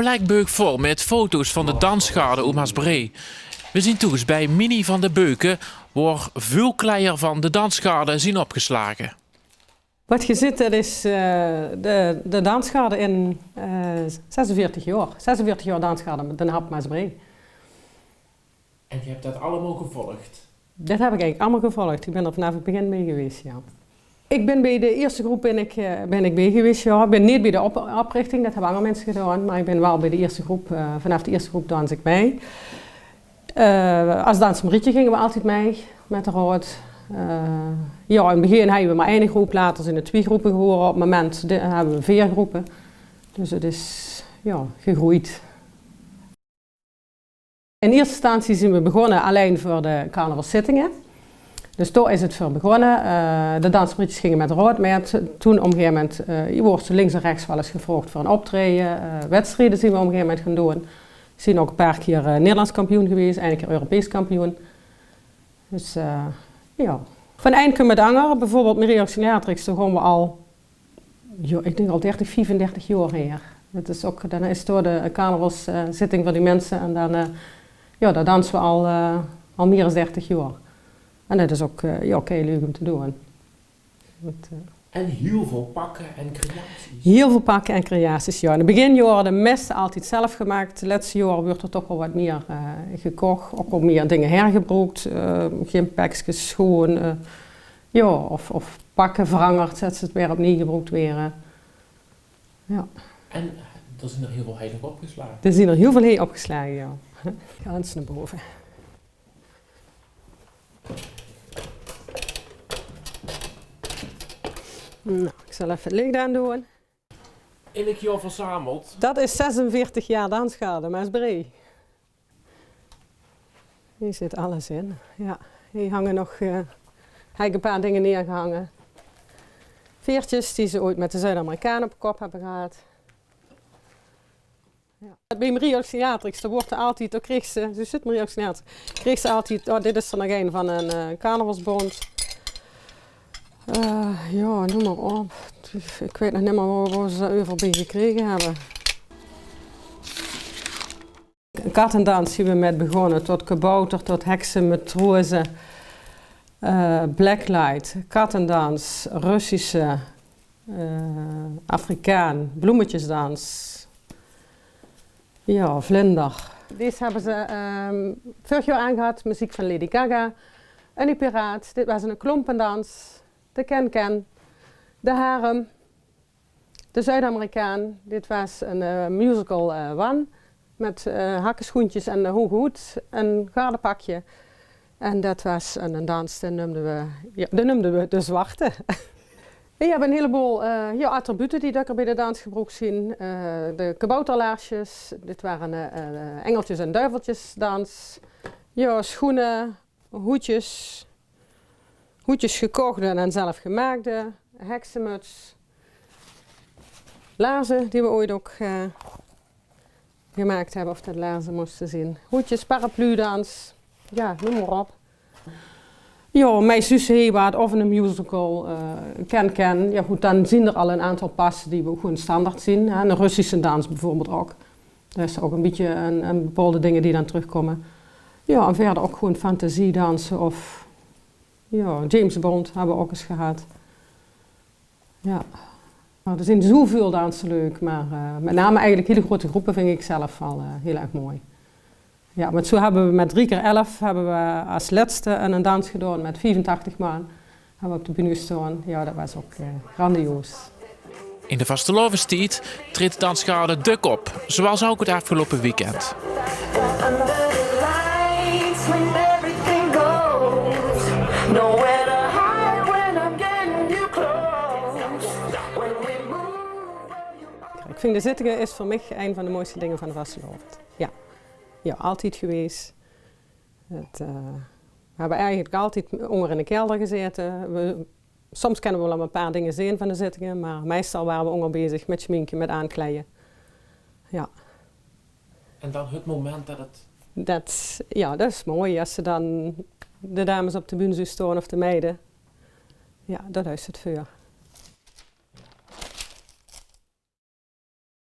plekbeuk vol met foto's van de dansschade om Maasbree. We zien toegens bij Mini van de Beuken, waar veel kleier van de dansschade zien opgeslagen. Wat je ziet, dat is de dansschade in 46 jaar. 46 jaar dansschade met Den Haag Maasbree. En je hebt dat allemaal gevolgd? Dat heb ik eigenlijk allemaal gevolgd. Ik ben er vanaf het begin mee geweest, ja. Ik ben bij de eerste groep ben ik bij geweest, ja. Ik ben niet bij de oprichting, dat hebben andere mensen gedaan. Maar ik ben wel bij de eerste groep, vanaf de eerste groep dans ik mee. Als dansmarietje gingen we altijd mee met de raad. Ja, in het begin hadden we maar één groep, later zijn er 2 groepen geworden. Op het moment hebben we 4 groepen. Dus het is ja, gegroeid. In eerste instantie zijn we begonnen alleen voor de carnavalszittingen. Dus daar is het voor begonnen. De dansmarietjes gingen met de raad mee. Toen op een gegeven moment, je wordt links en rechts wel eens gevraagd voor een optreden. Wedstrijden zijn we op een gegeven moment gaan doen. We zijn ook een paar keer Nederlands kampioen geweest, een keer Europees kampioen. Dus ja. Van Eindkum met Anger, bijvoorbeeld Maria Auxiliatrix, daar gaan we al, ja, ik denk al 30, 35 jaar her. Dat is ook, dan is door de carnavalszitting van die mensen en dan, ja, daar dansen we al meer dan 30 jaar. En dat is ook ja, heel leuk om te doen. En heel veel pakken en creaties? Heel veel pakken en creaties, ja. In het beginjaren de meeste altijd zelf gemaakt. De laatste jaren wordt er toch wel wat meer gekocht. Ook wel meer dingen hergebruikt. Gympakjes, schoon. Ja, of pakken verangerd, zet ze het weer opnieuw gebruikt weer. Ja. En er zijn er heel veel heilig opgeslagen? Er zijn er heel veel heilig opgeslagen, ja. Ik ga eens naar boven. Nou, ik zal even het licht aan doen. In ik jaar verzameld? Dat is 46 jaar dansschade, Maasbree. Hier zit alles in. Ja, hier hangen nog een paar dingen neergehangen. Veertjes die ze ooit met de Zuid-Amerikanen op kop hebben gehad. Ja. Bij Maria Auxiliatrix, daar wordt er altijd, daar kreeg ze zit Maria Auxiliatrix, kreeg ze altijd, oh, dit is er nog een van een carnavalsbond. Ja, noem maar op. Ik weet nog niet meer waar ze dat over bij gekregen hebben. Kattendans zien we met begonnen, tot kabouter, tot heksen, matrozen, blacklight, kattendans, Russische, Afrikaan, bloemetjesdans, ja, vlinder. Deze hebben ze vorig jaar aangehad, muziek van Lady Gaga, en die piraat, dit was een klompendans. De Ken-Ken, de Harem, de Zuid-Amerikaan. Dit was een musical one met hakkenschoentjes en een hoge hoed, een gardepakje. En dat was een dans, dat noemden we de zwarte. We hebben een heleboel ja, attributen die ik er bij de dans gebruikt zien. De kabouterlaarsjes, dit waren engeltjes en duiveltjes dans. Ja, schoenen, hoedjes. Hoedjes gekochte en zelf gemaakte, heksenmuts, laarzen die we ooit ook gemaakt hebben, of dat laarzen moesten zien. Hoedjes, paraplu-dans, ja, noem maar op. Ja, mijn zus Hewaard of in een musical, Ken-Ken, ja goed, dan zien er al een aantal passen die we ook gewoon standaard zien. Hè. Een Russische dans bijvoorbeeld ook. Dat is ook een beetje een bepaalde dingen die dan terugkomen. Ja, en verder ook gewoon fantasiedansen of... Ja, James Bond hebben we ook eens gehad. Ja. Er zijn zoveel dansen leuk, maar met name eigenlijk hele grote groepen vind ik zelf al heel erg mooi. Ja, maar zo hebben we met 3x11 hebben we als laatste een dans gedaan met 85 man. Hebben we op de bühne gestaan. Ja, dat was ook grandioos. In de vastelovenstijd treedt dansschade Duk op, zoals ook het afgelopen weekend. Ik vind de zittingen is voor mij een van de mooiste dingen van de vastelovend. Ja. Ja, altijd geweest. We hebben eigenlijk altijd onder in de kelder gezeten. Soms kunnen we wel een paar dingen zien van de zittingen, maar meestal waren we onder bezig met schminken, met aankleden. Ja. En dan het moment dat het... Ja, dat is mooi als ze dan de dames op de bühne staan of de meiden. Ja, dat is het voor.